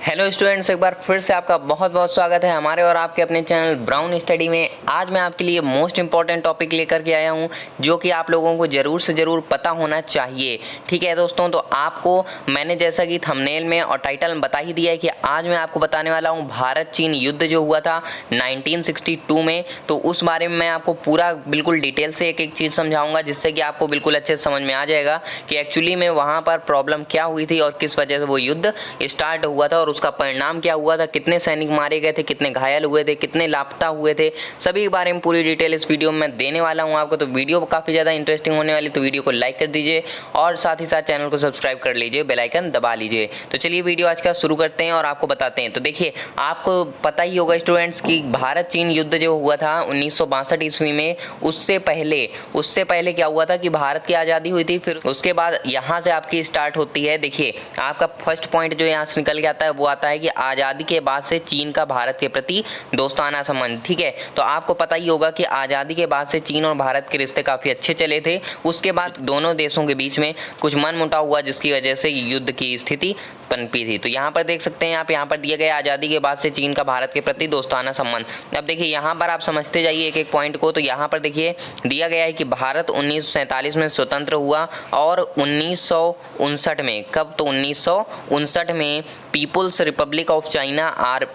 Hello students, एक बार फिर से आपका बहुत बहुत स्वागत है हमारे और आपके अपने चैनल ब्राउन स्टडी में। आज मैं आपके लिए मोस्ट इंपॉर्टेंट टॉपिक लेकर के आया हूं जो कि आप लोगों को ज़रूर से ज़रूर पता होना चाहिए। ठीक है दोस्तों, तो आपको मैंने जैसा कि थंबनेल में और टाइटल में बता ही दिया है कि आज मैं आपको बताने वाला हूँ भारत चीन युद्ध जो हुआ था 1962 में। तो उस बारे में मैं आपको पूरा बिल्कुल डिटेल से एक एक चीज़ समझाऊँगा, जिससे कि आपको बिल्कुल अच्छे से समझ में आ जाएगा कि एक्चुअली में वहाँ पर प्रॉब्लम क्या हुई थी और किस वजह से वो युद्ध स्टार्ट हुआ था और उसका परिणाम क्या हुआ था, कितने सैनिक मारे गए थे, कितने घायल हुए थे, कितने लापता हुए थे, सभी के बारे में पूरी डिटेल इस वीडियो में मैं देने वाला हूं आपको। तो वीडियो काफ़ी ज़्यादा इंटरेस्टिंग होने वाली, तो वीडियो को लाइक कर दीजिए और साथ ही साथ चैनल को सब्सक्राइब कर लीजिए, बेल आइकन दबा लीजिए। तो चलिए वीडियो आज का शुरू करते हैं और आपको बताते हैं। तो देखिए, आपको पता ही होगा स्टूडेंट्स कि भारत चीन युद्ध जो हुआ था 1962 ईस्वी में, उससे पहले क्या हुआ था कि भारत की आज़ादी हुई थी। फिर उसके बाद यहाँ से आपकी स्टार्ट होती है। देखिए, आपका फर्स्ट पॉइंट जो यहाँ से निकल के आता है वो आता है कि आज़ादी के बाद से चीन का भारत के प्रति दोस्ताना संबंध। ठीक है, तो आपको पता ही होगा कि आज़ादी के बाद से चीन और भारत के रिश्ते काफ़ी अच्छे चले थे। उसके बाद दोनों देशों के बीच में कुछ मनमुटाव हुआ, जिसकी वजह से युद्ध की स्थिति पनपी थी। तो यहाँ पर देख सकते हैं आप, यहाँ पर दिया गया आज़ादी के बाद से चीन का भारत के प्रति दोस्ताना संबंध। अब देखिए, यहाँ पर आप समझते जाइए एक एक पॉइंट को। तो यहाँ पर देखिए दिया गया है कि भारत 1947 में स्वतंत्र हुआ और 1959 में, कब, तो 1959 में People's Republic of China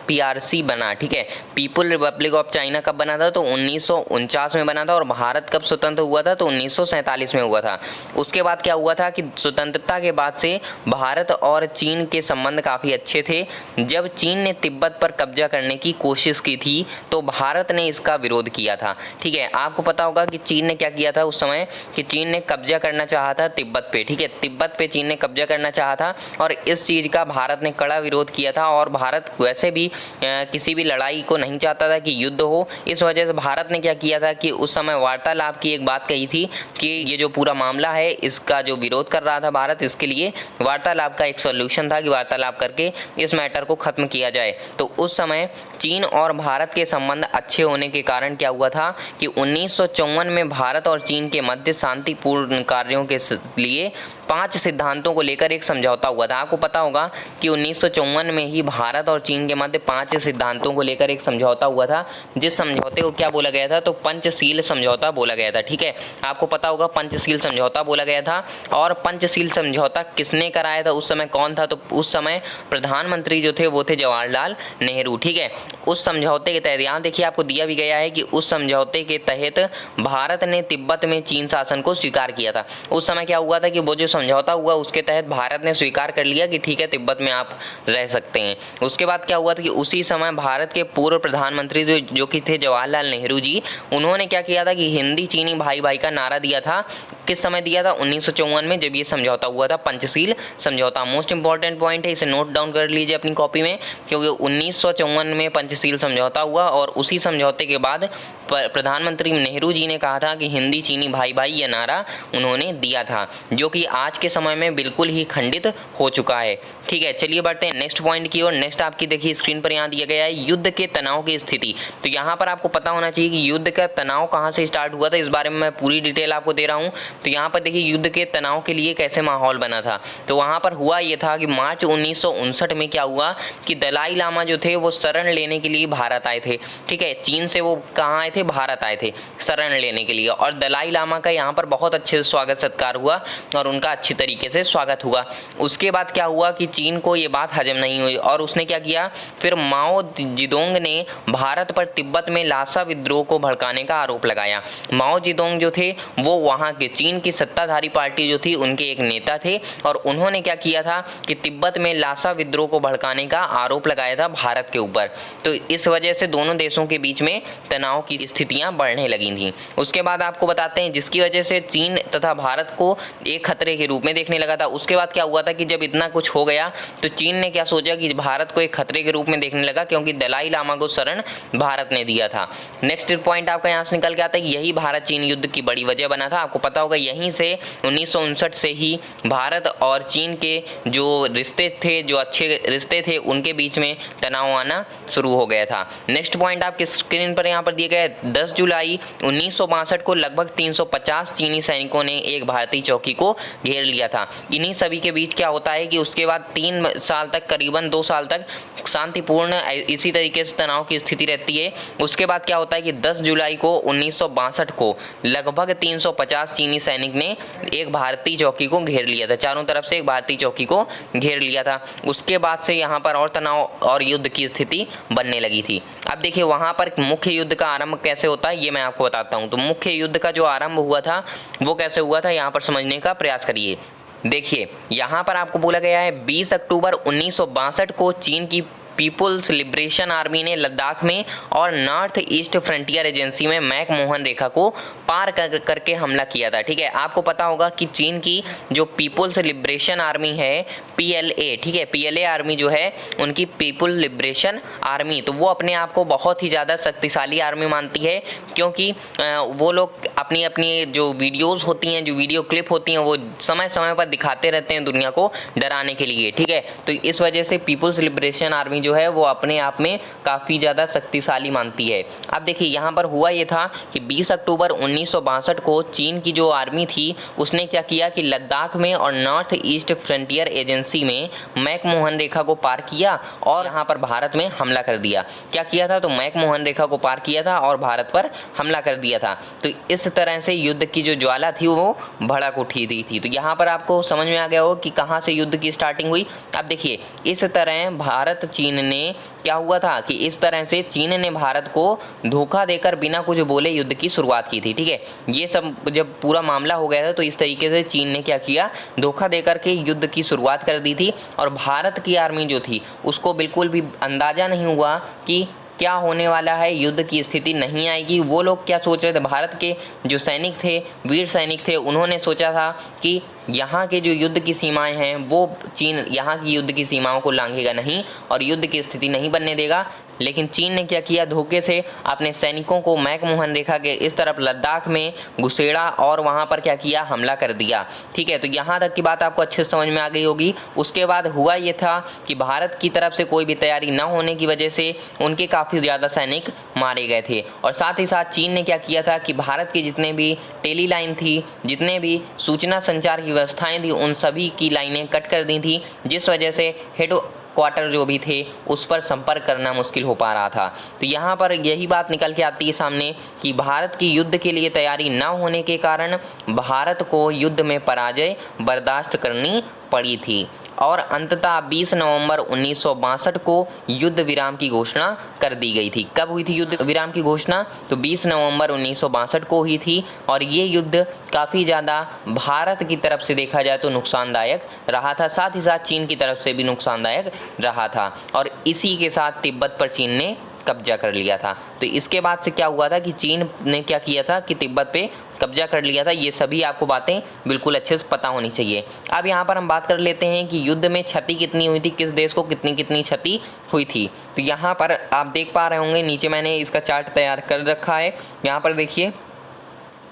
PRC बना। ठीक है, पीपुल रिपब्लिक ऑफ चाइना कब बना था, तो 1949 में बना था। और भारत कब स्वतंत्र हुआ था, तो 1947 में हुआ था। उसके बाद क्या हुआ था कि स्वतंत्रता के बाद से भारत और चीन के संबंध काफ़ी अच्छे थे। जब चीन ने तिब्बत पर कब्जा करने की कोशिश की थी तो भारत ने इसका विरोध किया था। ठीक है, आपको पता होगा कि चीन ने क्या किया था उस समय, कि चीन ने कब्जा करना चाहा था तिब्बत पे। ठीक है, तिब्बत पे चीन ने कब्जा करना चाहा था और इस चीज़ का भारत ने कड़ा विरोध किया था। और भारत वैसे भी किसी भी लड़ाई को नहीं चाहता था कि युद्ध हो। इस वजह से भारत ने क्या किया था कि उस समय वार्तालाप की एक बात कही थी कि ये जो पूरा मामला है इसका जो विरोध कर रहा था भारत, इसके लिए वार्तालाप का एक सॉल्यूशन था कि वार्तालाप करके इस मैटर को खत्म किया जाए। तो उस समय चीन और भारत के संबंध अच्छे होने के कारण क्या हुआ था कि 1954 में भारत और चीन के मध्य शांतिपूर्ण कार्यों के लिए 5 सिद्धांतों को लेकर एक समझौता हुआ था। आपको पता होगा कि 1954 में ही भारत और चीन के मध्य 5 सिद्धांतों को लेकर एक समझौता हुआ था, जिस समझौते को क्या बोला गया था, तो पंचशील समझौता बोला गया था। ठीक है, आपको पता होगा पंचशील समझौता बोला गया था। और पंचशील समझौता किसने कराया था, उस समय कौन था, तो उस समय प्रधानमंत्री जो थे वो थे जवाहरलाल नेहरू। ठीक है, उस समझौते के तहत यहाँ देखिए आपको दिया भी गया है कि उस समझौते के तहत भारत ने तिब्बत में चीन शासन को स्वीकार किया था। उस समय क्या हुआ था कि वो जो समझौता हुआ उसके तहत भारत ने स्वीकार कर लिया कि ठीक है, तिब्बत में आप रह सकते हैं। उसके बाद क्या हुआ था कि उसी समय भारत के पूर्व प्रधानमंत्री जो कि थे जवाहरलाल नेहरू जी, उन्होंने क्या किया था कि हिंदी चीनी भाई भाई का नारा दिया था। किस समय दिया था, 1954 में, जब ये समझौता हुआ था, पंचशील समझौता। मोस्ट इंपॉर्टेंट पॉइंट है, इसे नोट डाउन कर लीजिए अपनी कॉपी में, क्योंकि 1954 में पंचशील समझौता हुआ और उसी समझौते के बाद प्रधानमंत्री नेहरू जी ने कहा था कि हिंदी चीनी भाई भाई ये नारा उन्होंने दिया था, जो कि आज के समय में बिल्कुल ही खंडित हो चुका है। ठीक है, चलिए बढ़ते हैं नेक्स्ट पॉइंट की ओर। नेक्स्ट आपकी देखिए स्क्रीन पर यहाँ दिया गया है युद्ध के तनाव की स्थिति। तो यहाँ पर आपको पता होना चाहिए कि युद्ध का तनाव कहाँ से स्टार्ट हुआ था, इस बारे में मैं पूरी डिटेल आपको दे रहा हूँ। तो यहाँ पर देखिए युद्ध के तनाव के लिए कैसे माहौल बना था। तो वहाँ पर हुआ ये था कि मार्च 1959 में क्या हुआ कि दलाई लामा जो थे वो शरण लेने के लिए भारत आए थे। ठीक है, चीन से वो कहाँ आए थे, भारत आए थे शरण लेने के लिए। और दलाई लामा का यहाँ पर बहुत अच्छे से स्वागत सत्कार हुआ और उनका अच्छी तरीके से स्वागत हुआ। उसके बाद क्या हुआ कि चीन को ये बात हजम नहीं हुई और उसने क्या किया, फिर माओ जेडोंग ने भारत पर तिब्बत में लासा विद्रोह को भड़काने का आरोप लगाया। माओ जेडोंग जो थे वो वहाँ के चीन की सत्ताधारी पार्टी जो थी उनके एक नेता थे और उन्होंने क्या किया था कि तिब्बत में लासा विद्रोह को भड़काने का आरोप लगाया था भारत के ऊपर। तो इस वजह से दोनों देशों के बीच में तनाव की स्थितियां बढ़ने लगी थी। उसके बाद आपको बताते हैं जिसकी वजह से चीन तथा भारत को एक खतरे के रूप में देखने लगा था। उसके बाद क्या हुआ था कि जब इतना कुछ हो गया तो चीन ने क्या सोचा कि भारत को एक खतरे के रूप में देखने लगा, क्योंकि दलाई लामा को शरण भारत ने दिया था। नेक्स्ट पॉइंट आपका यहाँ से निकल के आता है, यही भारत चीन युद्ध की बड़ी वजह बना था। आपको पता होगा यहीं से 1959 से ही भारत और चीन के जो रिश्ते थे, जो अच्छे रिश्ते थे, उनके बीच में तनाव आना शुरू हो गया था। नेक्स्ट पॉइंट आपके स्क्रीन पर यहाँ पर दिए गए 10 जुलाई 1962 को लगभग 350 चीनी सैनिकों ने एक भारतीय चौकी को घेर लिया था। इन्हीं सभी के बीच क्या होता है कि उसके बाद 3 साल तक, करीबन 2 साल तक शांतिपूर्ण इसी तरीके से तनाव की स्थिति रहती है। उसके बाद क्या होता है कि 10 जुलाई को 1962 को लगभग 350 चीनी सैनिक ने एक भारतीय चौकी को घेर लिया था, चारों तरफ से एक भारतीय चौकी को घेर लिया था। उसके बाद से यहाँ पर और तनाव और युद्ध की स्थिति बनने लगी थी। अब देखिए वहाँ पर मुख्य युद्ध का आरंभ कैसे होता है ये मैं आपको बताता हूँ। तो मुख्य युद्ध का जो आरंभ हुआ था वो कैसे हुआ था, यहाँ पर समझने का प्रयास करिए। देखिए यहाँ पर आपको बोला गया है 20 अक्टूबर 1962 को चीन की पीपुल्स लिबरेशन आर्मी ने लद्दाख में और नॉर्थ ईस्ट फ्रंटियर एजेंसी में मैक-मोहन रेखा को पार करके हमला किया था। ठीक है, आपको पता होगा कि चीन की जो पीपुल्स लिबरेशन आर्मी है PLA, ठीक है, PLA आर्मी जो है उनकी पीपुल लिबरेशन आर्मी, तो वो अपने आप को बहुत ही ज़्यादा शक्तिशाली आर्मी मानती है, क्योंकि वो लोग अपनी अपनी जो वीडियोज़ होती हैं, जो वीडियो क्लिप होती हैं, वो समय समय पर दिखाते रहते हैं दुनिया को डराने के लिए। ठीक है, तो इस वजह से पीपुल्स लिबरेशन आर्मी जो है वो अपने आप में काफ़ी ज़्यादा शक्तिशाली मानती है। अब देखिए यहाँ पर हुआ ये था कि 20 अक्टूबर 1962 को चीन की जो आर्मी थी उसने क्या किया कि लद्दाख में और नॉर्थ ईस्ट फ्रंटियर एजेंसी में मैक-मोहन रेखा को पार किया और यहाँ पर भारत में हमला कर दिया। क्या किया था, तो मैक-मोहन रेखा को पार किया था और भारत पर हमला कर दिया था। तो इस तरह से युद्ध की जो ज्वाला थी वो भड़क उठी थी। तो यहाँ पर आपको समझ में आ गया हो कि कहाँ से युद्ध की स्टार्टिंग हुई। अब देखिए इस तरह भारत चीन ने क्या हुआ था कि इस तरह से चीन ने भारत को धोखा देकर बिना कुछ बोले युद्ध की शुरुआत की थी। ठीक है, ये सब जब पूरा मामला हो गया था तो इस तरीके से चीन ने क्या किया, धोखा देकर के युद्ध की शुरुआत कर दी थी और भारत की आर्मी जो थी उसको बिल्कुल भी अंदाज़ा नहीं हुआ कि क्या होने वाला है, युद्ध की स्थिति नहीं आएगी। वो लोग क्या सोच रहे थे, भारत के जो सैनिक थे, वीर सैनिक थे, उन्होंने सोचा था कि यहाँ के जो युद्ध की सीमाएं हैं वो चीन यहाँ की युद्ध की सीमाओं को लांघेगा नहीं और युद्ध की स्थिति नहीं बनने देगा। लेकिन चीन ने क्या किया, धोखे से अपने सैनिकों को मैक-मोहन रेखा के इस तरफ लद्दाख में घुसेड़ा और वहाँ पर क्या किया, हमला कर दिया। ठीक है, तो यहाँ तक की बात आपको अच्छे से समझ में आ गई होगी। उसके बाद हुआ ये था कि भारत की तरफ से कोई भी तैयारी न होने की वजह से उनके काफ़ी ज़्यादा सैनिक मारे गए थे और साथ ही साथ चीन ने क्या किया था कि भारत के जितने भी टेली लाइन थी, जितने भी सूचना संचार की व्यवस्थाएं थी, उन सभी की लाइनें कट कर दी थी, जिस वजह से हेड क्वार्टर जो भी थे उस पर संपर्क करना मुश्किल हो पा रहा था। तो यहाँ पर यही बात निकल के आती है सामने कि भारत की युद्ध के लिए तैयारी न होने के कारण भारत को युद्ध में पराजय बर्दाश्त करनी पड़ी थी और अंततः 20 नवंबर 1962 को युद्ध विराम की घोषणा कर दी गई थी। कब हुई थी युद्ध विराम की घोषणा, तो 20 नवंबर 1962 को हुई थी और ये युद्ध काफ़ी ज़्यादा भारत की तरफ से देखा जाए तो नुकसानदायक रहा था, साथ ही साथ चीन की तरफ से भी नुकसानदायक रहा था और इसी के साथ तिब्बत पर चीन ने कब्जा कर लिया था। तो इसके बाद से क्या हुआ था कि चीन ने क्या किया था कि तिब्बत पे कब्जा कर लिया था। ये सभी आपको बातें बिल्कुल अच्छे से पता होनी चाहिए। अब यहाँ पर हम बात कर लेते हैं कि युद्ध में क्षति कितनी हुई थी, किस देश को कितनी कितनी क्षति हुई थी। तो यहाँ पर आप देख पा रहे होंगे, नीचे मैंने इसका चार्ट तैयार कर रखा है। यहाँ पर देखिए,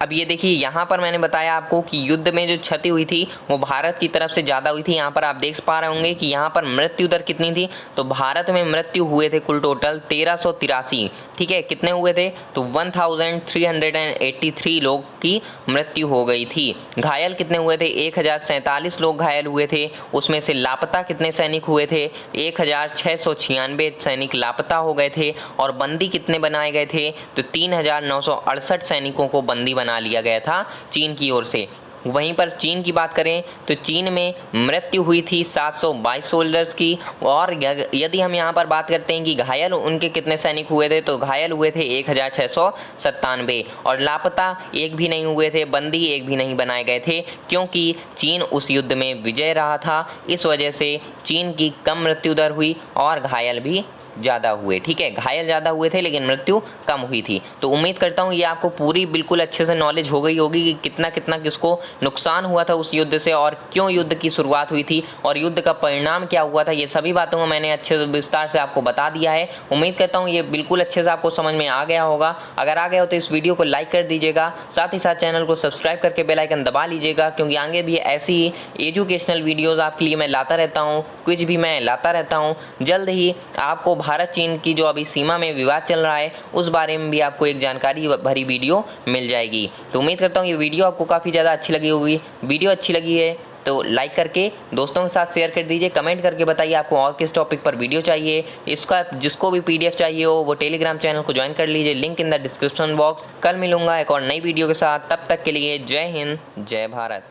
अब ये देखिए यहाँ पर मैंने बताया आपको कि युद्ध में जो क्षति हुई थी वो भारत की तरफ से ज़्यादा हुई थी। यहाँ पर आप देख पा रहे होंगे कि यहाँ पर मृत्यु दर कितनी थी, तो भारत में मृत्यु हुए थे कुल टोटल 1383। ठीक है, कितने हुए थे, तो 1383 लोग की मृत्यु हो गई थी। घायल कितने हुए थे, 1047 लोग घायल हुए थे। उसमें से लापता कितने सैनिक हुए थे, 1696 सैनिक लापता हो गए थे और बंदी कितने बनाए गए थे, तो 3968 सैनिकों को बंदी बना लिया गया था चीन की ओर से। वहीं पर चीन की बात करें तो चीन में मृत्यु हुई थी 722 सोल्जर्स की और यदि हम यहाँ पर बात करते हैं कि घायल उनके कितने सैनिक हुए थे, तो घायल हुए थे 1697 और लापता एक भी नहीं हुए थे, बंदी एक भी नहीं बनाए गए थे, क्योंकि चीन उस युद्ध में विजय रहा था। इस वजह से चीन की कम मृत्यु दर हुई और घायल भी ज़्यादा हुए। ठीक है, घायल ज़्यादा हुए थे लेकिन मृत्यु कम हुई थी। तो उम्मीद करता हूँ ये आपको पूरी बिल्कुल अच्छे से नॉलेज हो गई होगी कि कितना कितना किसको नुकसान हुआ था उस युद्ध से और क्यों युद्ध की शुरुआत हुई थी और युद्ध का परिणाम क्या हुआ था। ये सभी बातों को मैंने अच्छे से विस्तार से आपको बता दिया है। उम्मीद करता हूँ ये बिल्कुल अच्छे से आपको समझ में आ गया होगा। अगर आ गया हो तो इस वीडियो को लाइक कर दीजिएगा, साथ ही साथ चैनल को सब्सक्राइब करके बेल आइकन दबा लीजिएगा, क्योंकि आगे भी ऐसी ही एजुकेशनल वीडियोज़ आपके लिए मैं लाता रहता हूँ, क्विज भी मैं लाता रहता हूँ। जल्द ही आपको भारत चीन की जो अभी सीमा में विवाद चल रहा है उस बारे में भी आपको एक जानकारी भरी वीडियो मिल जाएगी। तो उम्मीद करता हूँ ये वीडियो आपको काफ़ी ज़्यादा अच्छी लगी होगी। वीडियो अच्छी लगी है तो लाइक करके दोस्तों के साथ शेयर कर दीजिए, कमेंट करके बताइए आपको और किस टॉपिक पर वीडियो चाहिए। इसका जिसको भी PDF चाहिए हो वो टेलीग्राम चैनल को ज्वाइन कर लीजिए, link in the description box. कल मिलूंगा एक और नई वीडियो के साथ, तब तक के लिए जय हिंद जय भारत।